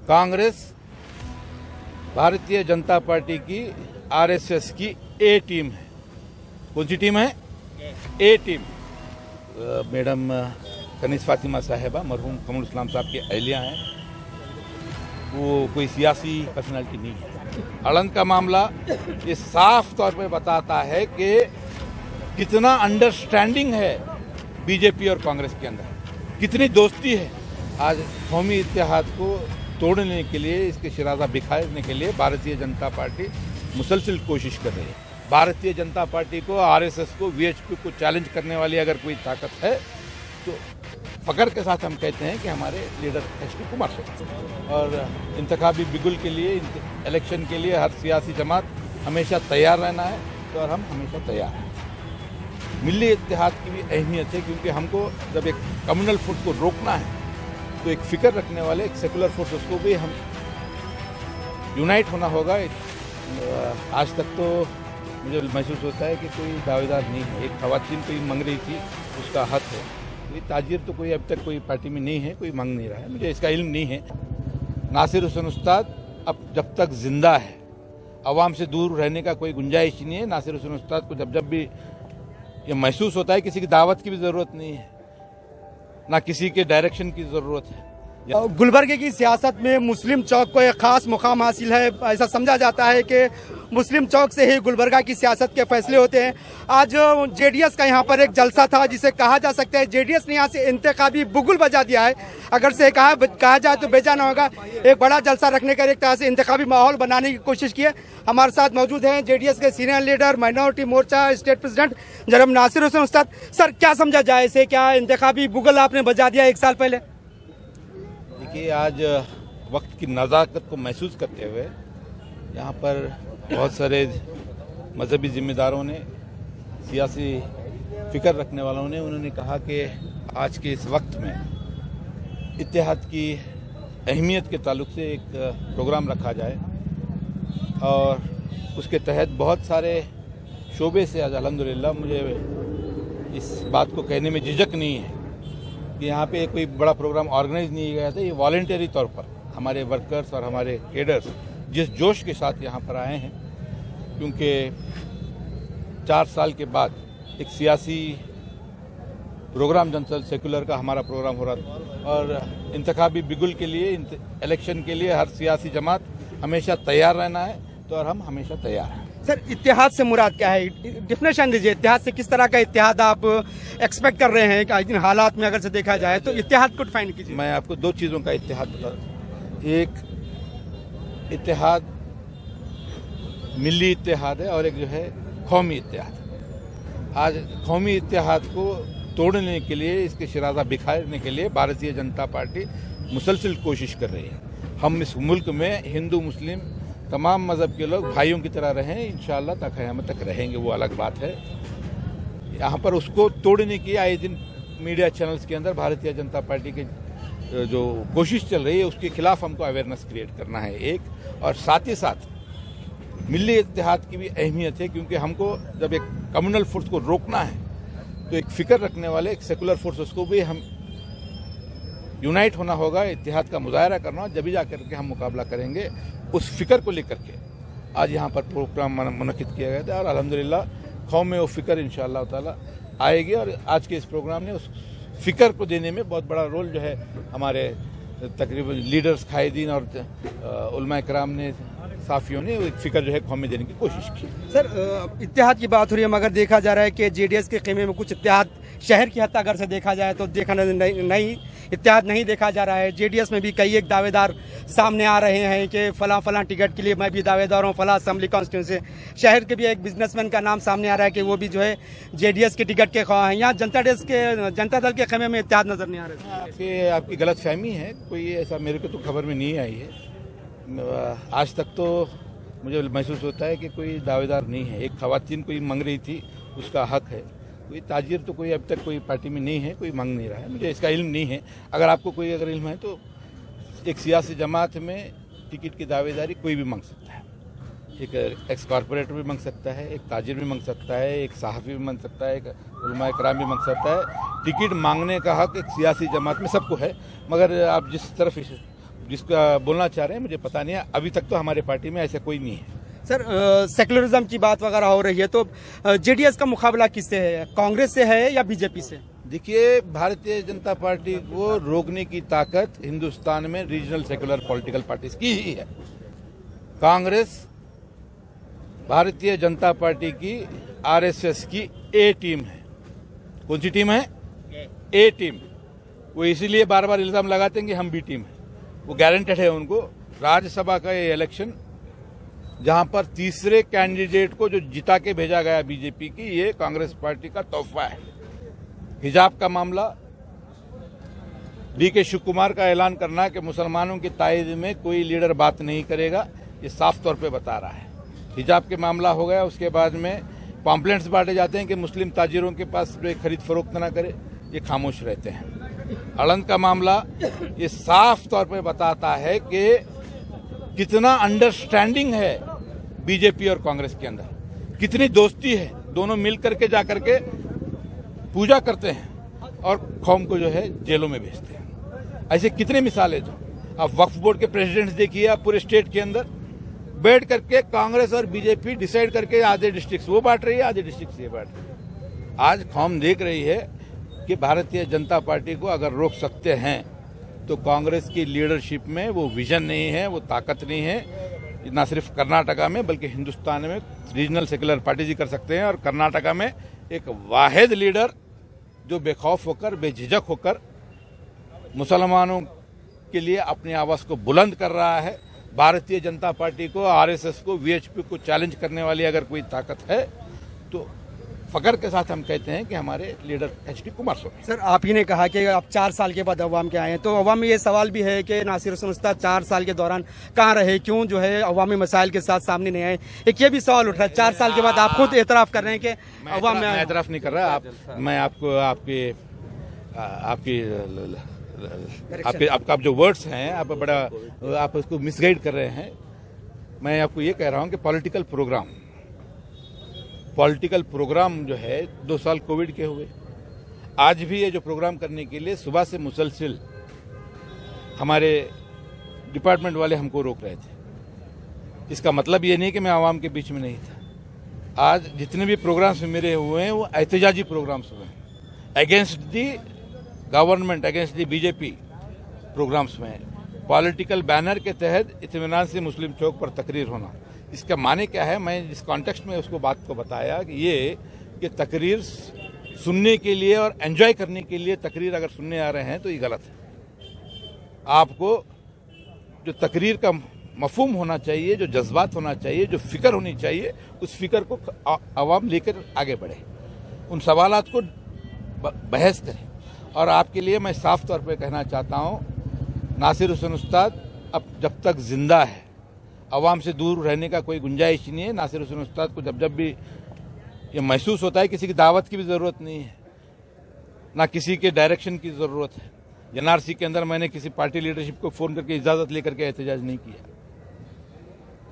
Congress Bharatiya Janata party की RSS की ए team है। कौन सी टीम है? ए टीम। मैडम कनीज़ फातिमा साहिबा मरहूम कमरुल इस्लाम साहब की अहलिया हैं। वो कोई सियासी पर्सनालिटी नहीं है। अड़ंग का मामला ये साफ तौर पे बताता है कि कितना अंडरस्टैंडिंग है बीजेपी और कांग्रेस के अंदर, कितनी दोस्ती है। आज कौमी इत्तेहाद को तोड़ने के लिए, इसके शिराजा बिखारने के लिए भारतीय जनता पार्टी मुसलसल कोशिश कर रही है। भारतीय जनता पार्टी को, आरएसएस को, वीएचपी को चैलेंज करने वाली अगर कोई ताकत है तो फख्र के साथ हम कहते हैं कि हमारे लीडर एच.डी. कुमार साहब। और इंतखाबी बिगुल के लिए, इलेक्शन के लिए हर सियासी जमात हमेशा तैयार रहना है, तो और हम हमेशा तैयार हैं। मिली इत्तेहाद की भी अहमियत है, क्योंकि हमको जब एक कम्युनल फोर्स को रोकना है तो एक फिक्र रखने वाले एक सेकुलर फोर्स उसको भी हम यूनाइट होना होगा। आज तक तो मुझे महसूस होता है कि कोई दावेदार नहीं है। एक खवातीन कोई मांग रही थी, उसका हक है। ये ताजिर तो कोई अब तक कोई पार्टी में नहीं है, कोई मांग नहीं रहा है, मुझे इसका इल्म नहीं है। नासिर हुसैन उस्ताद अब जब तक जिंदा है, अवाम से दूर रहने का कोई गुंजाइश नहीं है। नासिर हुसैन उस्ताद को जब भी ये महसूस होता है किसी की दावत की भी ज़रूरत नहीं है, ना किसी के डायरेक्शन की ज़रूरत है। गुलबर्गे की सियासत में मुस्लिम चौक को एक खास मुकाम हासिल है। ऐसा समझा जाता है कि मुस्लिम चौक से ही गुलबर्गा की सियासत के फैसले होते हैं। आज जेडीएस का यहाँ पर एक जलसा था, जिसे कहा जा सकता है जेडीएस ने यहाँ से इंतखाबी बुगुल बजा दिया है। अगर से कहा जाए तो बेजाना होगा। एक बड़ा जलसा रखने का एक तरह से इंतखाबी माहौल बनाने की कोशिश की है। हमारे साथ मौजूद हैं जेडीएस के सीनियर लीडर, माइनॉरिटी मोर्चा स्टेट प्रेसिडेंट जनाब नासिर हुसैन उस्ताद। सर, क्या समझा जाए इसे? क्या इंतखाबी बुगुल आपने बजा दिया एक साल पहले? देखिए, आज वक्त की नज़ाकत को महसूस करते हुए यहाँ पर बहुत सारे मजहबी जिम्मेदारों ने, सियासी फिक्र रखने वालों ने, उन्होंने कहा कि आज के इस वक्त में इत्तेहाद की अहमियत के ताल्लुक से एक प्रोग्राम रखा जाए। और उसके तहत बहुत सारे शोबे से आज अल्हम्दुलिल्लाह मुझे इस बात को कहने में झिझक नहीं है कि यहाँ पे कोई बड़ा प्रोग्राम ऑर्गेनाइज नहीं गया था। ये वॉलंटरी तौर पर हमारे वर्कर्स और हमारे कैडर्स जिस जोश के साथ यहाँ पर आए हैं, क्योंकि 4 साल के बाद एक सियासी प्रोग्राम जनता सेकुलर का हमारा प्रोग्राम हो रहा था। और इंतखाबी बिगुल के लिए, इलेक्शन के लिए हर सियासी जमात हमेशा तैयार रहना है, तो और हम हमेशा तैयार हैं। सर, इत्तेहाद से मुराद क्या है? डिफिनेशन दीजिए। इत्तेहाद से किस तरह का इत्तेहाद आप एक्सपेक्ट कर रहे हैं कि इन हालात में अगर से देखा जाए तो इत्तेहाद को डिफाइन कीजिए। मैं आपको 2 चीज़ों का इत्तेहाद बता रहा हूँ। एक इत्तेहाद मिली इत्तेहाद है और एक जो है कौमी इत्तेहाद। आज कौमी इत्तेहाद को तोड़ने के लिए, इसके शिराजा बिखारने के लिए भारतीय जनता पार्टी मुसलसल कोशिश कर रही है। हम इस मुल्क में हिंदू मुस्लिम तमाम मज़हब के लोग भाइयों की तरह रहें, इंशाअल्लाह तक क़यामत तक रहेंगे, वो अलग बात है। यहाँ पर उसको तोड़ने की आए दिन मीडिया चैनल्स के अंदर भारतीय जनता पार्टी के जो कोशिश चल रही है, उसके खिलाफ हमको अवेयरनेस क्रिएट करना है एक। और साथ ही साथ मिली इत्तेहाद की भी अहमियत है, क्योंकि हमको जब एक कम्युनल फोर्स को रोकना है तो एक फिक्र रखने वाले एक सेकुलर फोर्स उसको भी हम यूनाइट होना होगा, इत्तेहाद का मुजाहरा करना हो, जब भी जा करके हम मुकाबला करेंगे। उस फिक्र को लेकर के आज यहाँ पर प्रोग्राम मुनक़िद किया गया था और अल्हम्दुलिल्लाह कौम में वो फिक्र इंशाअल्लाह ताला आएगी। और आज के इस प्रोग्राम ने उस फिक्र को देने में बहुत बड़ा रोल जो है हमारे तकरीबन लीडर्स, कायदीन और उलमा इकराम ने, साफियों ने एक फिक्र जो है कौम में देने की कोशिश की। सर, इत्तेहाद की बात हो रही है, मगर देखा जा रहा है कि जेडीएस के खेमे में कुछ इत्तेहाद शहर की हद अगर से देखा जाए तो देखा नहीं इत्तेहाद नहीं देखा जा रहा है। जेडीएस में भी कई एक दावेदार सामने आ रहे हैं कि फलां टिकट के लिए मैं भी दावेदार हूँ, फलां असेंबली कॉन्स्टिट्यूंसी। शहर के भी एक बिजनेसमैन का नाम सामने आ रहा है कि वो भी जो है जेडीएस के टिकट के ख्वाह हैं। यहाँ जनता दल के खेमे में इत्तेहाद नजर नहीं आ रहा। आपकी गलत फहमी है, कोई ऐसा मेरे को तो खबर में नहीं आई है। आज तक तो मुझे महसूस होता है कि कोई दावेदार नहीं है। एक खवातीन कोई मांग रही थी, उसका हक है। कोई ताजिर तो कोई अब तक कोई पार्टी में नहीं है, कोई मांग नहीं रहा है, मुझे इसका इल्म नहीं है। अगर आपको कोई अगर इल्म है तो एक सियासी जमात में टिकट की दावेदारी कोई भी मांग सकता है। एक एक्स कॉरपोरेटर भी मांग सकता है, एक ताजिर भी मांग सकता है, एक सहाफ़ी भी मांग सकता है, एक उलमा इकराम भी मांग सकता है। टिकट मांगने का हक एक सियासी जमात में सबको है, मगर आप जिस तरफ जिसका बोलना चाह रहे हैं मुझे पता नहीं है, अभी तक तो हमारे पार्टी में ऐसा कोई नहीं है। सर सेक्युलरिज्म की बात वगैरह हो रही है, तो जेडीएस का मुकाबला किससे है, कांग्रेस से है या बीजेपी से? देखिए, भारतीय जनता पार्टी को रोकने की ताकत हिंदुस्तान में रीजनल सेक्युलर पॉलिटिकल पार्टीज की ही है। कांग्रेस भारतीय जनता पार्टी की आरएसएस की ए टीम है। कौन सी टीम है? ए टीम। वो इसीलिए बार बार इल्जाम लगाते हैं कि हम बी टीम है। वो गारंटेड है उनको। राज्यसभा का ये इलेक्शन जहां पर तीसरे कैंडिडेट को जो जिता के भेजा गया बीजेपी की, ये कांग्रेस पार्टी का तोहफा है। हिजाब का मामला, डीके शिव कुमार का ऐलान करना कि मुसलमानों की तायद में कोई लीडर बात नहीं करेगा, ये साफ तौर पे बता रहा है। हिजाब के मामला हो गया, उसके बाद में पॉम्पलेट्स बांटे जाते हैं कि मुस्लिम ताजिरों के पास खरीद फरोख्त ना करे, ये खामोश रहते हैं। अड़ंद का मामला ये साफ तौर पे बताता है कि कितना अंडरस्टैंडिंग है बीजेपी और कांग्रेस के अंदर, कितनी दोस्ती है। दोनों मिल करके जाकर के पूजा करते हैं और कौम को जो है जेलों में भेजते हैं। ऐसे कितने मिसालें जो आप वक्फ बोर्ड के प्रेसिडेंट्स देखिए, आप पूरे स्टेट के अंदर बैठ करके कांग्रेस और बीजेपी डिसाइड करके आधे डिस्ट्रिक्ट वो बांट रही है, आधे डिस्ट्रिक्ट ये बांट रही है। आज कौम देख रही है कि भारतीय जनता पार्टी को अगर रोक सकते हैं तो कांग्रेस की लीडरशिप में वो विजन नहीं है, वो ताकत नहीं है। ना सिर्फ कर्नाटका में बल्कि हिंदुस्तान में रीजनल सेक्युलर पार्टीज ही कर सकते हैं। और कर्नाटका में एक वाहिद लीडर जो बेखौफ होकर, बेझिझक होकर मुसलमानों के लिए अपनी आवाज को बुलंद कर रहा है। भारतीय जनता पार्टी को, आरएसएस को, वीएचपी को चैलेंज करने वाली अगर कोई ताकत है तो फकर के साथ हम कहते हैं कि हमारे लीडर एचडी कुमारस्वामी। सर, आप ही ने कहा कि आप 4 साल के बाद अवाम के आए हैं, तो अवाम में ये सवाल भी है कि नासिर हुसैन उस्ताद 4 साल के दौरान कहाँ रहे, क्यों जो है अवामी मसाइल के साथ सामने नहीं आए? एक ये भी सवाल उठ रहा है। 4 साल के बाद आप खुद एतराफ कर रहे हैं कि अवाम में। एतराफ नहीं कर रहा, मैं आपको आपका जो वर्ड्स हैं आप उसको मिसगाइड कर रहे हैं। मैं आपको ये कह रहा हूं कि पॉलिटिकल प्रोग्राम जो है 2 साल कोविड के हुए। आज भी ये जो प्रोग्राम करने के लिए सुबह से मुसलसिल हमारे डिपार्टमेंट वाले हमको रोक रहे थे। इसका मतलब ये नहीं कि मैं आवाम के बीच में नहीं था। आज जितने भी प्रोग्राम्स मेरे हुए हैं वो एहतजाजी प्रोग्राम्स हुए हैं, against the government, against the BJP programs में। पॉलिटिकल बैनर के तहत इत्मीनान से मुस्लिम चौक पर तकरीर होना, इसका माने क्या है? मैं जिस कॉन्टेक्स्ट में उसको बात को बताया कि तकरीर सुनने के लिए और एंजॉय करने के लिए तकरीर अगर सुनने आ रहे हैं तो ये गलत है। आपको जो तकरीर का मफहूम होना चाहिए, जो जज्बात होना चाहिए, जो फिक्र होनी चाहिए, उस फिक्र को आवाम लेकर आगे बढ़े, उन सवालात को बहस करें। और आपके लिए मैं साफ तौर पे कहना चाहता हूं, नासिर हुसैन उस्ताद अब जब तक जिंदा है अवाम से दूर रहने का कोई गुंजाइश नहीं है। नासिर हुसैन उस्ताद को जब जब भी ये महसूस होता है किसी की दावत की भी ज़रूरत नहीं है, ना किसी के डायरेक्शन की ज़रूरत है। एनआरसी के अंदर मैंने किसी पार्टी लीडरशिप को फ़ोन करके इजाज़त लेकर के एहतजाज नहीं किया।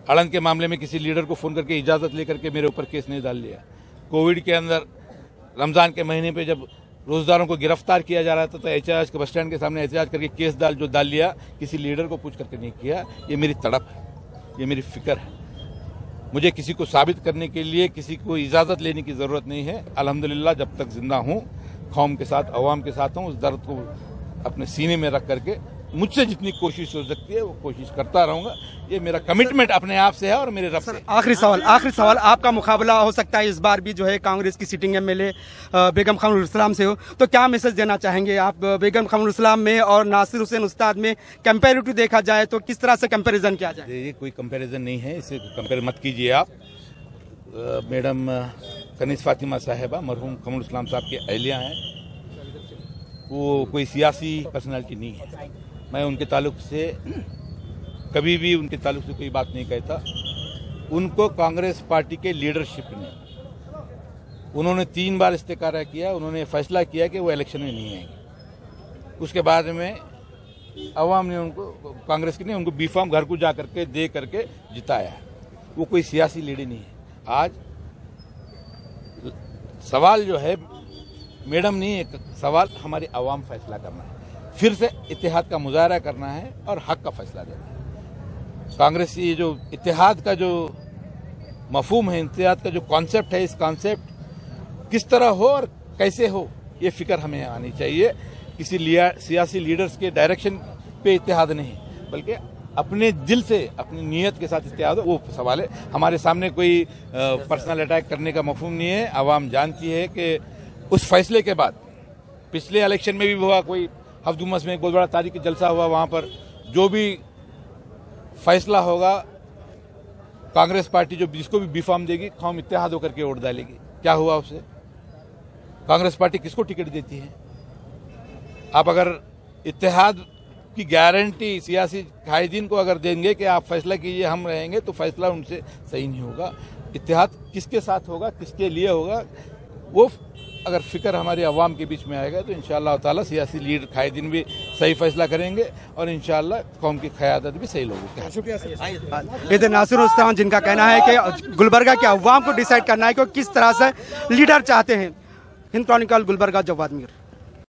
अड़ंद के मामले में किसी लीडर को फ़ोन करके इजाज़त लेकर के मेरे ऊपर केस नहीं डाल लिया। कोविड के अंदर रमज़ान के महीने पर जब रोजगारों को गिरफ्तार किया जा रहा था तो एहतजाज के बस स्टैंड के सामने एहतजाज करके केस डाल लिया, किसी लीडर को पूछ करके नहीं किया। ये मेरी तड़प है, ये मेरी फिक्र है। मुझे किसी को साबित करने के लिए किसी को इजाज़त लेने की ज़रूरत नहीं है। अल्हम्दुलिल्लाह जब तक जिंदा हूँ, कौम के साथ, अवाम के साथ हूँ, उस दर्द को अपने सीने में रख करके मुझसे जितनी कोशिश हो सकती है वो कोशिश करता रहूँगा। ये मेरा कमिटमेंट अपने आप से है और मेरे रब से। आखिरी सवाल, आपका मुकाबला हो सकता है इस बार भी जो है कांग्रेस की सिटिंग एमएलए बेगम खानुल इस्लाम से हो, तो क्या मैसेज देना चाहेंगे आप? बेगम खानुल इस्लाम में और नासिर हुसैन उस्ताद में कंपेरेटिव देखा जाए तो किस तरह से कंपैरिजन किया जाए? ये कोई कंपैरिजन नहीं है, इसे कंपेयर मत कीजिए आप। मैडम कनीस फातिमा साहिबा मरहूम कमरुल इस्लाम साहब की अहलिया हैं, वो कोई सियासी पर्सनालिटी नहीं है। मैं उनके ताल्लुक से कभी भी उनके ताल्लुक से कोई बात नहीं कहता। उनको कांग्रेस पार्टी के लीडरशिप ने, उन्होंने 3 बार इस्तेकारा किया, उन्होंने फैसला किया कि वो इलेक्शन में नहीं आएंगे। उसके बाद में अवाम ने उनको, कांग्रेस की ने उनको बी फॉर्म घर को जा करके दे करके जिताया है। वो कोई सियासी लीडर नहीं है। आज सवाल जो है मैडम नहीं है, सवाल हमारी अवाम फैसला करना है। फिर से इत्तेहाद का मुजाहरा करना है और हक का फैसला देना है। कांग्रेस ये जो इत्तेहाद का जो मफहूम है, इत्तेहाद का जो कॉन्सेप्ट है, इस कॉन्सेप्ट किस तरह हो और कैसे हो, ये फिक्र हमें आनी चाहिए। किसी सियासी लीडर्स के डायरेक्शन पे इत्तेहाद नहीं, बल्कि अपने दिल से, अपनी नीयत के साथ इत्तेहाद हो, वो सवाल है। हमारे सामने कोई पर्सनल अटैक करने का मफहूम नहीं है। आवाम जानती है कि उस फैसले के बाद, पिछले इलेक्शन में भी हुआ, कोई हफ्दुमस में बहुत बड़ा तारीखी जलसा हुआ, वहाँ पर जो भी फैसला होगा कांग्रेस पार्टी जो जिसको भी बी फॉर्म देगी, कौम इत्तेहाद होकर के वोट डालेगी। क्या हुआ उससे? कांग्रेस पार्टी किसको टिकट देती है? आप अगर इत्तेहाद की गारंटी सियासी कायदीन को अगर देंगे कि आप फैसला कीजिए, हम रहेंगे, तो फैसला उनसे सही नहीं होगा। इत्तेहाद किसके साथ होगा, किसके लिए होगा, वो अगर फिक्र हमारे अवाम के बीच में आएगा तो इंशाअल्लाह ताला सियासी लीडर कायदीन भी सही फैसला करेंगे और इंशाअल्लाह कौम की क़यादत भी सही लोगों के। शुक्रिया। इधर नासिर उस्तान, जिनका कहना है कि गुलबर्गा के अवाम को डिसाइड करना है कि किस तरह से लीडर चाहते हैं। हिंद क्रॉनिकल, गुलबर्गा, जवाद मीर।